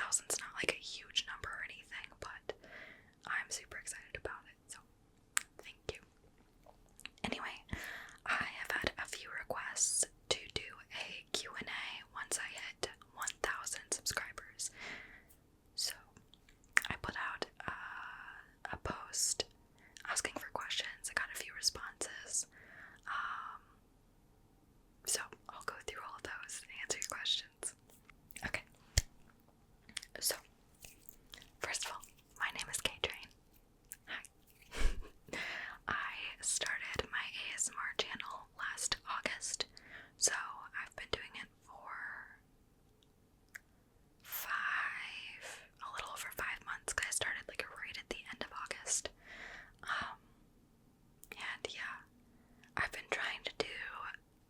1,000's not like a huge number or anything, but I'm super excited about it, so thank you. Anyway, I have had a few requests to do a Q&A once I hit 1,000 subscribers. So I put out a post asking for questions. I got a few responses. So I'll go through all of those and answer your questions. Okay. So, first of all, my name is K-Train. Hi. I started my ASMR channel last August, so I've been doing it for a little over 5 months, because I started like right at the end of August. And yeah, I've been trying to do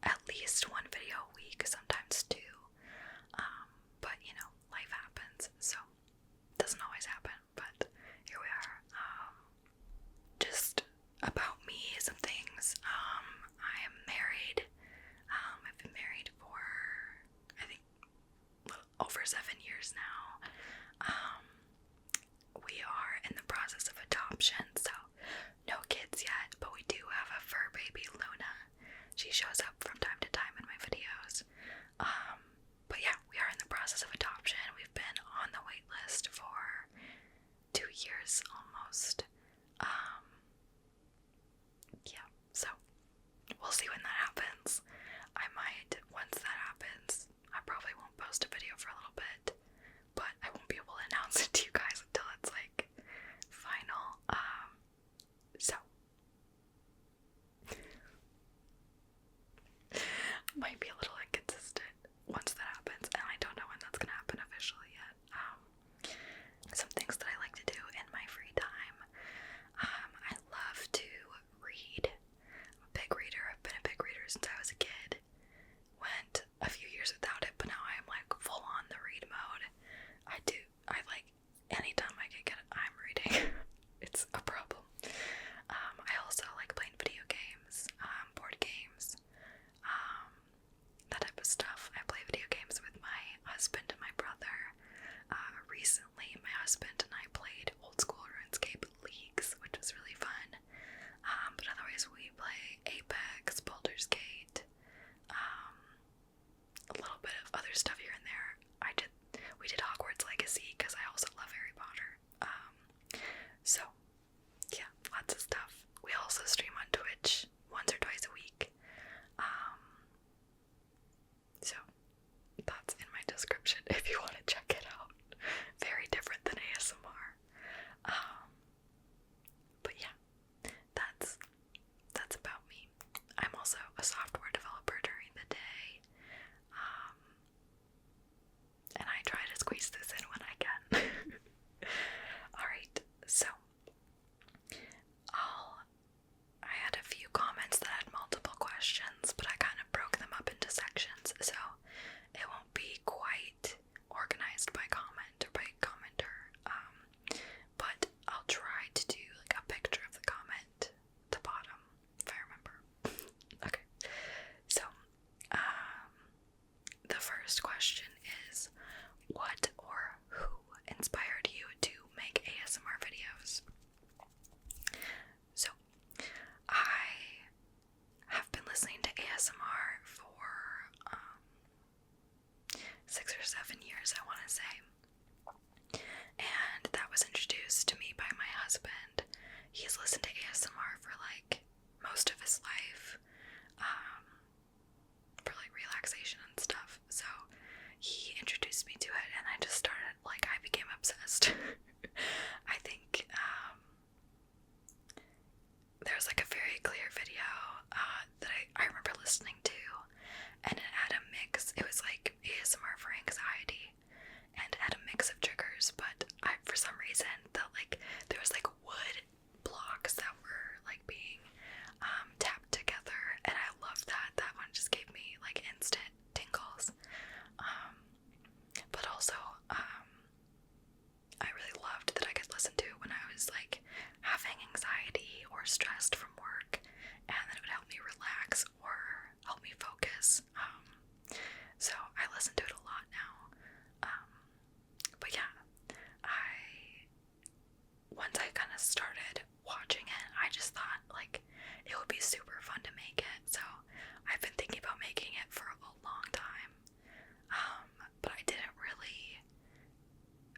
at least one video a week, sometimes two. But you know, life happens, so it doesn't always happen, but here we are. Just about me, some things. I am married. I've been married for, I think, over 7 years now. We are in the process of adoption, so no kids yet, but we do have a fur baby, Luna. She shows up from time to time in my videos. But yeah, we are in the process of adoption. We've been on the wait list for 2 years almost. Yeah, so we'll see when that happens. I might, once that happens, I probably won't post a video for a little bit, but I won't be able to announce it to you guys until it's like final. So might be a little inconsistent once that happens, and I don't know when that's gonna happen officially yet. Some things that I like to do in my free time. I love to read. I'm a big reader. I've been a big reader since I was a kid. Went a few years without it, but now I'm like full on the read mode. I like, anytime I can get it, I'm reading. It's a problem. I also like playing video games, board games, that type of stuff. I play video games with my husband and my brother. Recently, my husband and I played old school RuneScape leagues, which was really fun. But otherwise, we play Apex, Baldur's Gate, a little bit of other stuff here and there. We did Hogwarts Legacy because I also love Harry Potter. So yeah, lots of stuff. We also stream on Twitch once or twice a week. So that's in my description if you want to check it out. Very different than ASMR. But yeah, that's about me. I'm also a software developer during the day. And I try to squeeze this in when I can. Alright, so I had a few comments that had multiple questions, but I kind of broke them up into sections, so it won't be quite organized by comment or by commenter. But I'll try to do like a picture of the comment at the bottom, if I remember. Okay, so the first question is, what or who inspired you to make ASMR videos? So, I have been listening to ASMR for 6 or 7 years, I want to say. And that was introduced to me by my husband. He's listened to ASMR for like most of his life, for like relaxation and stuff. So he introduced me to it, and I just started, like, I became obsessed. I think there's like a very clear video that I remember listening to, and it had a mix. It was like ASMR for anxiety, and it had a mix of triggers, but for some reason, there was like wood blocks that were like being tapped together, and I loved that. That one just gave me like instant tingles. But also, I really loved that I could listen to it when I was like having anxiety or stressed from work, and then it would help me relax or help me focus. So I listen to it a lot now. But yeah,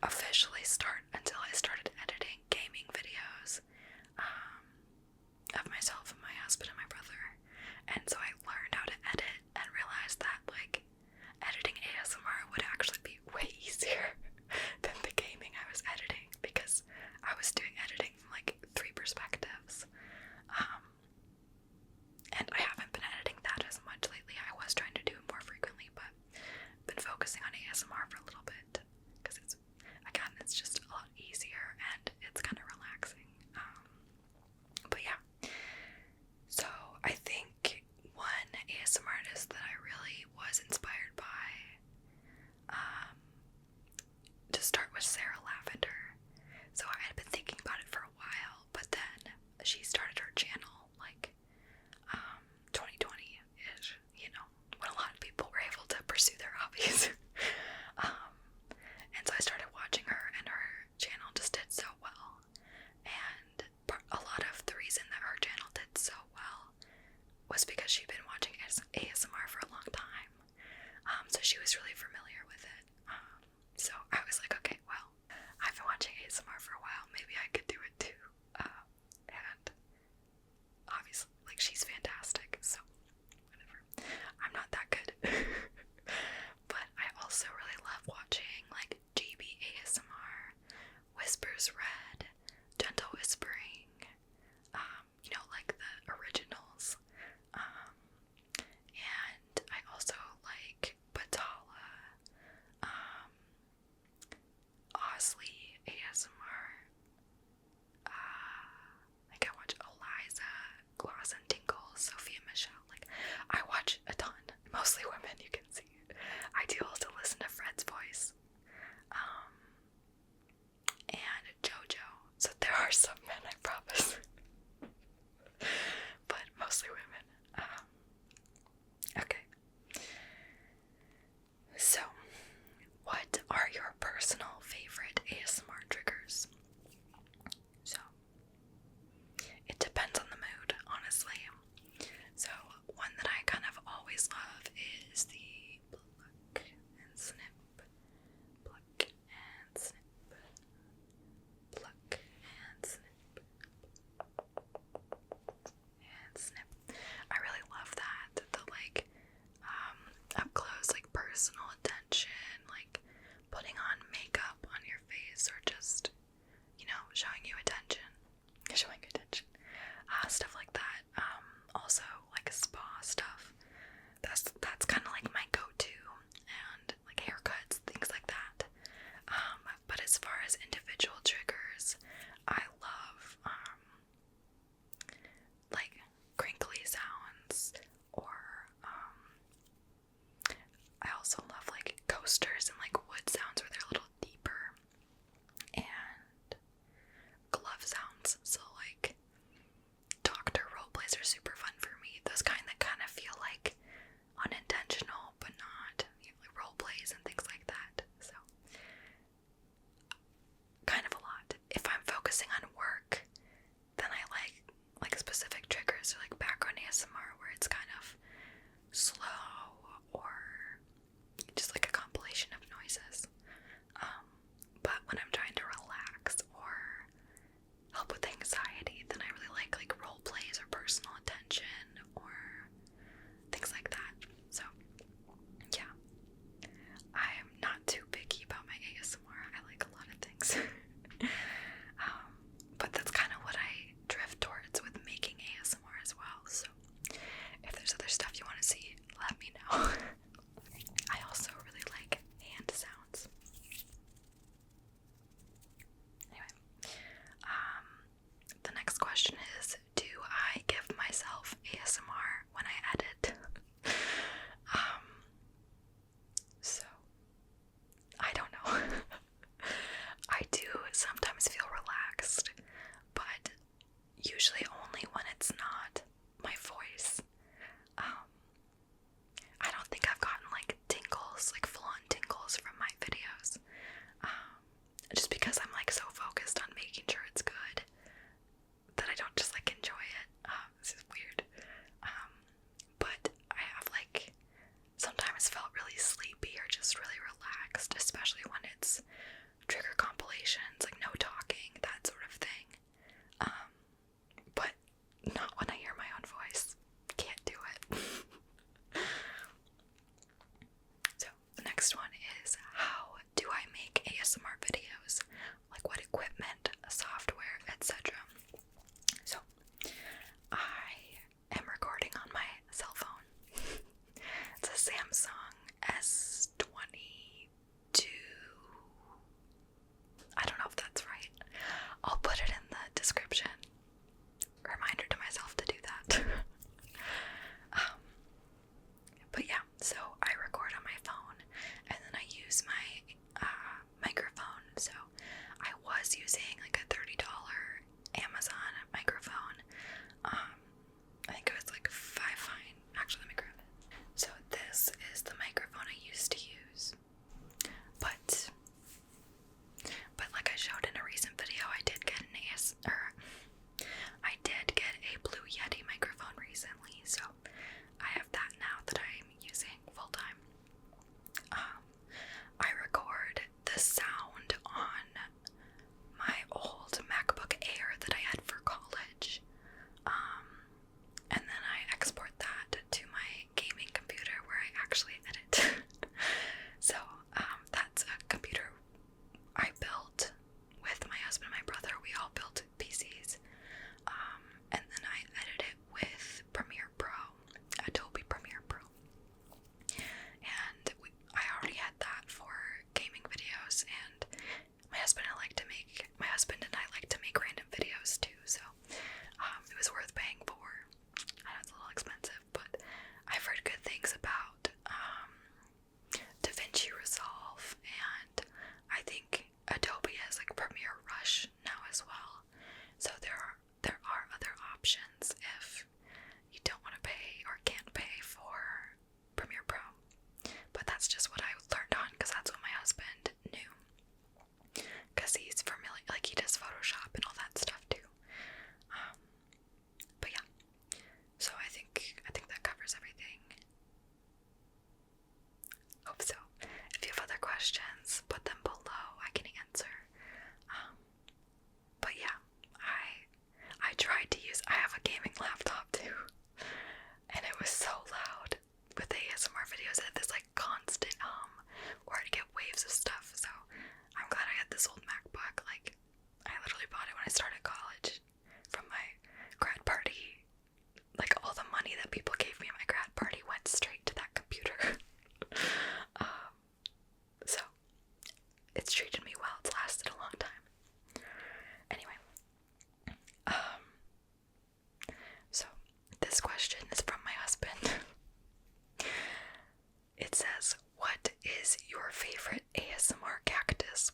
officially start until I started editing gaming videos of myself and my husband and my brother. And so I learned how to edit and realized that like editing ASMR would actually be way easier than the gaming I was editing, because I was doing editing from like 3 perspectives. And I haven't been editing that as much lately. I was trying to do it more frequently, but been focusing on ASMR for a little bit because it's just a lot easier and it's kind of relaxing. But yeah, so I think one ASMR artist that I really was inspired by to start with Sarah Lavender. So I had been thinking about it for a while, but then she started her channel like 2020-ish, you know, when a lot of people were able to pursue their hobbies. And so I started watching her, and her channel just did so well. And a lot of the reason that her channel did so well was because she'd been watching ASMR for a long time. So she was really familiar with it. So I was like, okay, well, I've been watching ASMR for a while, maybe I could do it too. And obviously, like, she's fantastic, so whatever. I'm not that good. But I also really love watching like GB ASMR, Whispers Red, Gentle Whispering, you know, like the originals. And I also like Batala, Osley ASMR. Like I watch Eliza, Gloss and Tinkle, Sophia Michelle. Like I watch a ton, mostly women, you can see. I do also listen to Fred's voice, and JoJo. So there are some men, I promise, but mostly women. Okay. So, what are your personal favorite ASMR conversations, like no talking, that sort of thing. But not when I hear my own voice. Can't do it. So the next one is, how do I make ASMR videos? Like what equipment, software, etc. So I am recording on my cell phone. It's a Samsung S22. I don't know if that's right. I'll put it in the description. Reminder to myself to do that. But yeah, so I record on my phone, and then I use my microphone. So I was using like a $30 Amazon microphone. I think it was like $5. Actually, let me grab it. So this is the microphone I used to use. But like I showed in a recent video, I did get a Blue YETI microphone recently, so I have that now that I'm using full time. I record the sound on my old MacBook Air that I had for college, and then I export that to my gaming computer where I actually edit. So that's a computer I built with my husband and my brother. We all built PCs, and then I edit it with Premiere Pro, Adobe Premiere Pro. And I already had that for gaming videos, and my husband and I like to make random videos too, so it was worth paying for. I know it's a little expensive, but I've heard good things about DaVinci Resolve, and I think Adobe has like Premiere Rush now as well. So there are other options if you don't want to pay or can't pay for Premiere Pro. But that's just what I learned on, because that's what my husband knew. Because he's familiar, like he does Photoshop and all that stuff too. But yeah, so I think that covers everything. Hope so. If you have other questions, put them below. I can answer. But yeah, I tried to use. I have a gaming laptop too, and it was so loud with ASMR videos. It had this like constant where I'd get waves of stuff. So I'm glad I had this old MacBook. Like I literally bought it when I started college from my grad party. Like all the money that people gave me at my grad party went straight to that computer. So it's treated me well. It's lasted a long time. Anyway, so this question is from my husband. It says, what is your favorite ASMR cactus?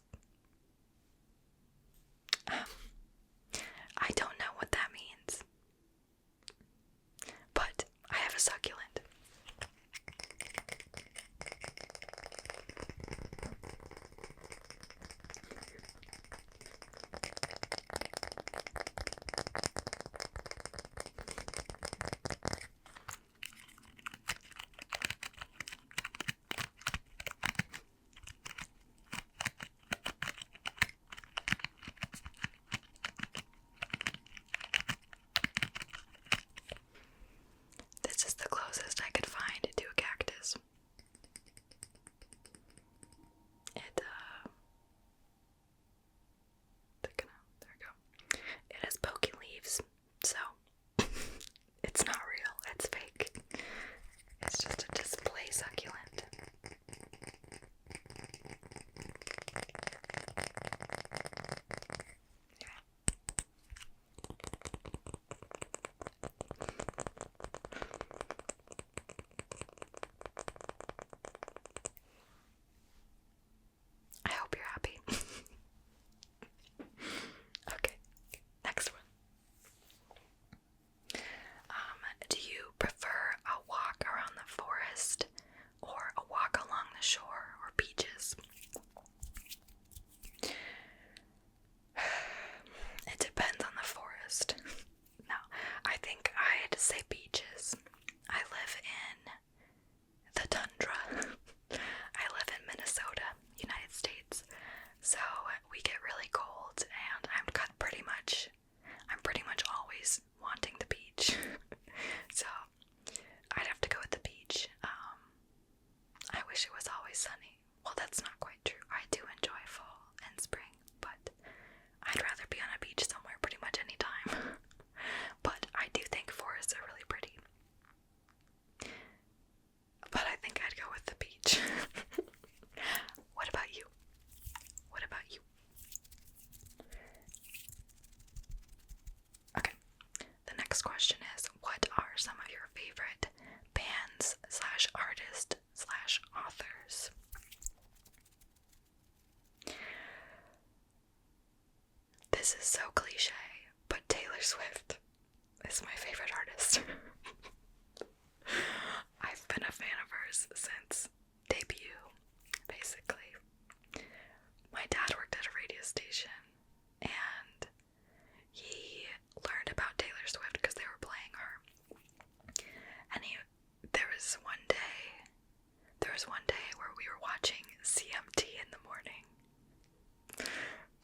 beach. So I'd have to go with the beach. I wish it was always sunny. Well, that's not quite true. I do enjoy fall and spring, but I'd rather be on a beach somewhere pretty much any time. But I do think forests are really pretty. But I think I'd go with the beach. What about you? What about you? Okay, the next question is, what are some of your favorite bands slash artists slash authors? This is so cliche, but Taylor Swift is my favorite artist. I've been a fan of hers since debut, basically. My dad worked at a radio station, and he learned about Taylor Swift because they were playing her. And there was one day where we were watching CMT in the morning,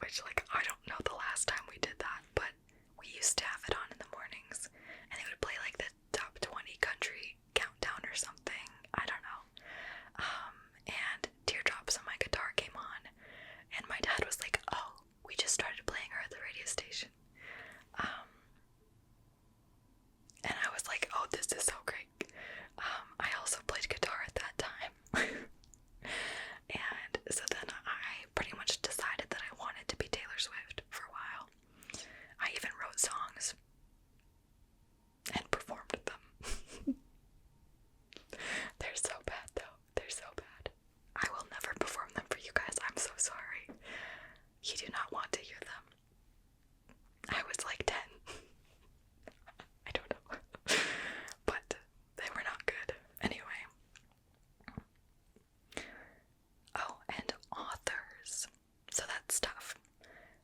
which, like, I don't know the last time we did that, but we used to have it on in the mornings, and they would play like the top 20 country countdown or something, I don't know. And Teardrops on My Guitar came on, and my dad was like, oh, we just started playing her at the radio station. And I was like, oh, this is so great. I also played guitar at that time. And so then I pretty much decided that I wanted to be Taylor Swift for a while. I even wrote songs and performed them. They're so bad though. They're so bad. I will never perform them for you guys. I'm so sorry. You do not want to hear them. I was like 10. I don't know. But they were not good. Anyway. Oh, and authors. So that's tough.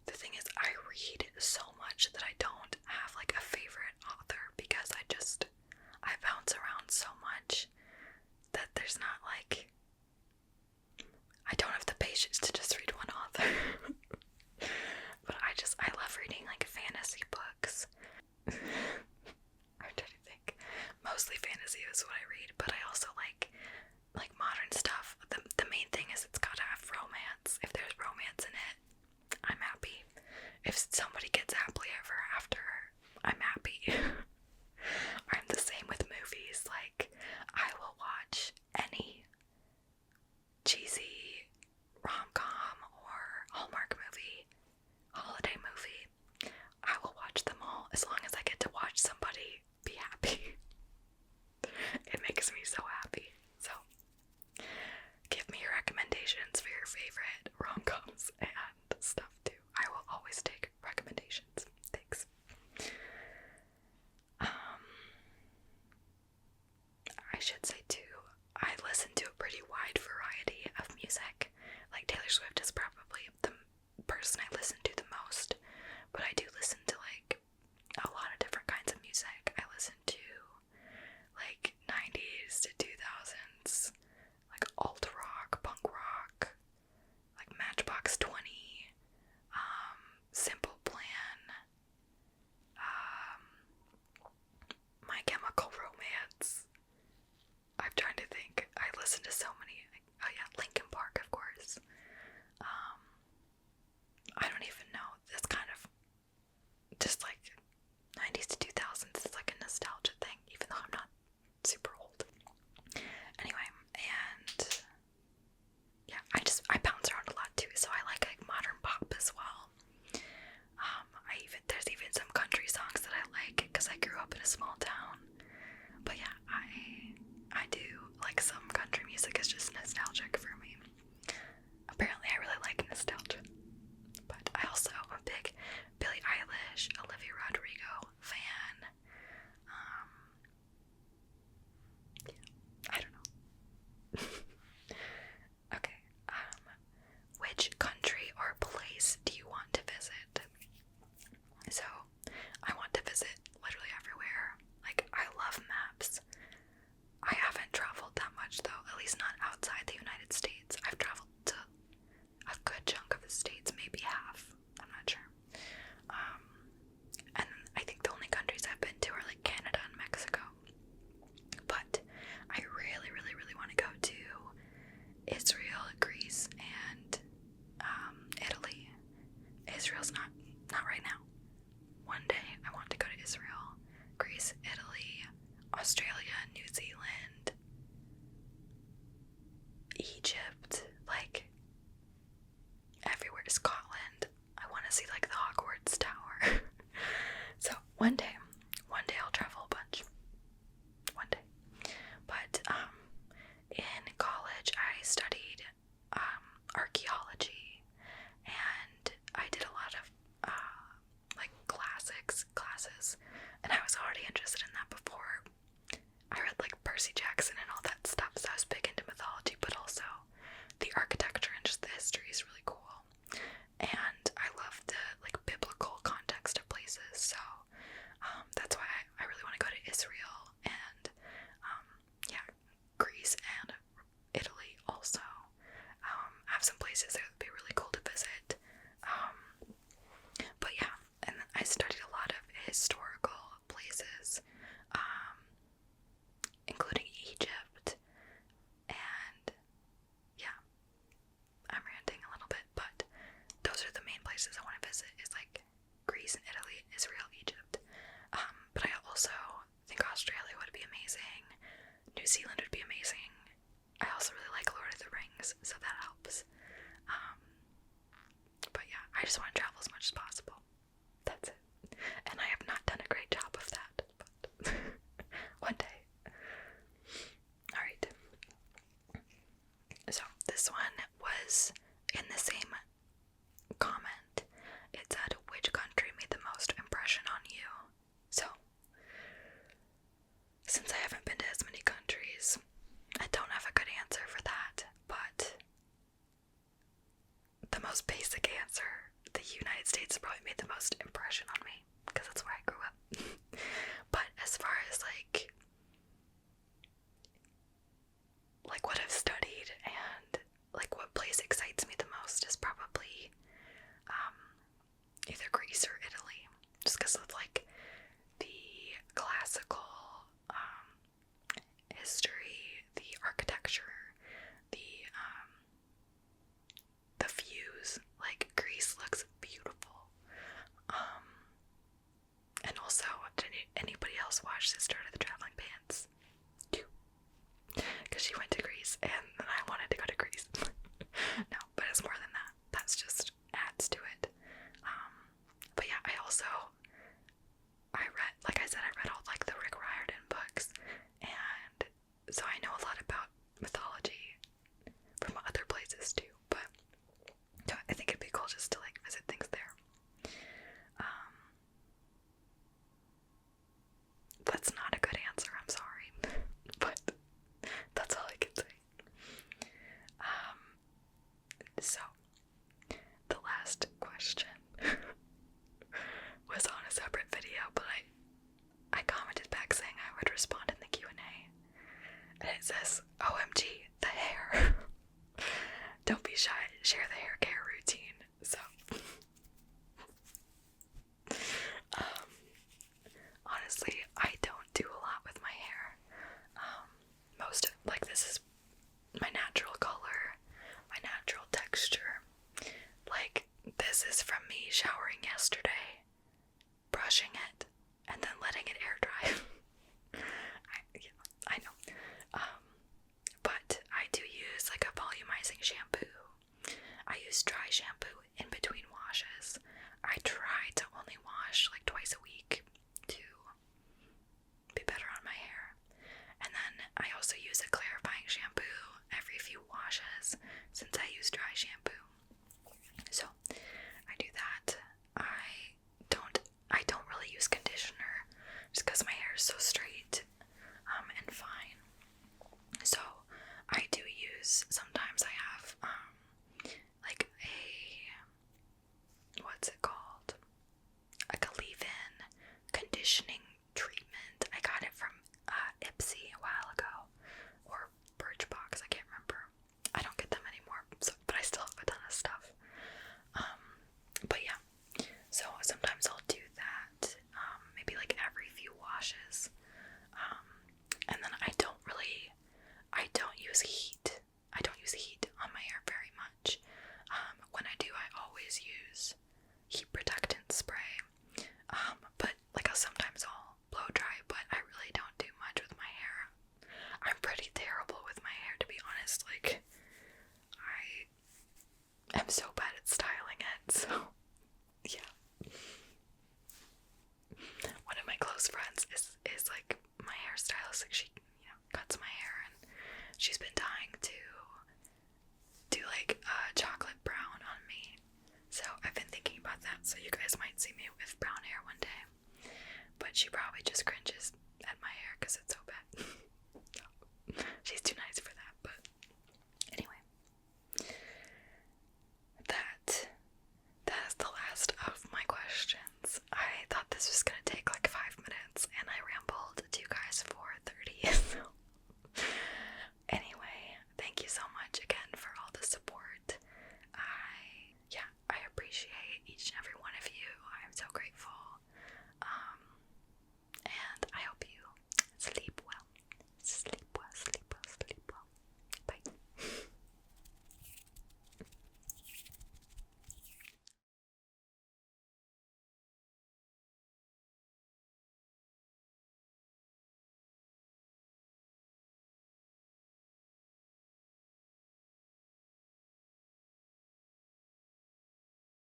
The thing is, I read so much that I don't have like a favorite author because I bounce around so much that there's not like, I don't have the patience to just read one author. But I love reading like fantasy books. I'm trying to think. Mostly fantasy is what I read, but I also like modern stuff. The main thing is it's gotta have romance. If there's romance in it, I'm happy. If somebody gets happily ever after, I'm happy. I'm the same with movies. Like, I will watch any cheesy rom-com or Hallmark movie, holiday movie. I will watch them all as long as I get to watch somebody be happy. It makes me so happy. So, give me your recommendations for your favorite rom-coms and stuff too. I will always take recommendations. Thanks. I should say too, I listen to a pretty wide variety of music. Like, Taylor Swift is probably the person I listen to the most, but I do listen to like a lot of different kinds of music. I listen to like 90s to 2000s, like alt rock, punk rock, like Matchbox 20, Simple Plan, My Chemical Romance. I'm trying to think. I listen to so many. Oh yeah, Linkin Park, of course. I don't even know. That's kind of Israel's not right now. One day I want to go to Israel, Greece, Italy, Australia, New Zealand, Egypt, like everywhere, to Scotland. I want to see like the Hogwarts Tower. So one day I'll travel a bunch. One day. But in college I studied archaeology, and I did a lot of like classics classes, and I was already interested in that before. I read like Percy Jackson and all that stuff, so I was big into mythology, but also the architecture and just the history is really cool. And I love the like biblical context of places, so that's why I really want to go to Israel and yeah, Greece and Italy also. Have some places that would be really cool to visit. But yeah, and I studied a lot of historical places, including Egypt, and yeah, I'm ranting a little bit, but those are the main places I want to visit, is like Greece and Italy, Israel, Egypt. But I also think Australia would be amazing. New Zealand would be amazing. I also really like Lord of the Rings, so that helps. But yeah, I just want to travel as much as possible. That's it. And I have not done a great job of that, but one day. Alright. So this one was in the same comment. It said, which country made the most impression on you? So, since I haven't been to as many countries, I don't have a good answer for that, but the most basic answer, the United States probably made the most impression on me, because that's where I grew up. But as far as like what I've studied and like what place excites me the most is probably either Greece or Italy, just because of like the classical history, the architecture, the views. Like Greece looks beautiful. And also, did anybody else watch Sister of the Traveling Pants? Because she went to Greece and I wanted to go to Greece. No, but it's more than that. That's just adds to it. But yeah, I read, like I said, I read all like the Rick Riordan books, and so I know a lot about mythology from other places too, but I think it'd be cool just to like visit things there. That's not a good answer, I'm sorry, but that's all I can say. So the last question was on a separate video, but I commented back saying I would respond in the Q&A, and it says, OMG The Hair. Don't be shy, share the hair care routine. So honestly, I don't do a lot with my hair. This is my natural color, my natural texture. Like, this is from me showering yesterday, brushing it, and then letting it air dry. I know. But I do use like a volumizing shampoo. I use dry shampoo in between washes. I try to only wash like twice a week to be better on my hair. And then I also use a clarifying shampoo every few washes since I use dry shampoo. So I do that. I don't really use conditioner just because my hair is so straight and fine. So I do use, sometimes I have like what's it called? Like a leave-in conditioning treatment. I got it from Ipsy a while ago, or Birchbox, I can't remember. I don't get them anymore, but I still have a ton of stuff. But yeah, so sometimes I'll do that, maybe like every few washes. And then I don't use heat. I don't use heat on my hair very much. When I do, I always use heat protectant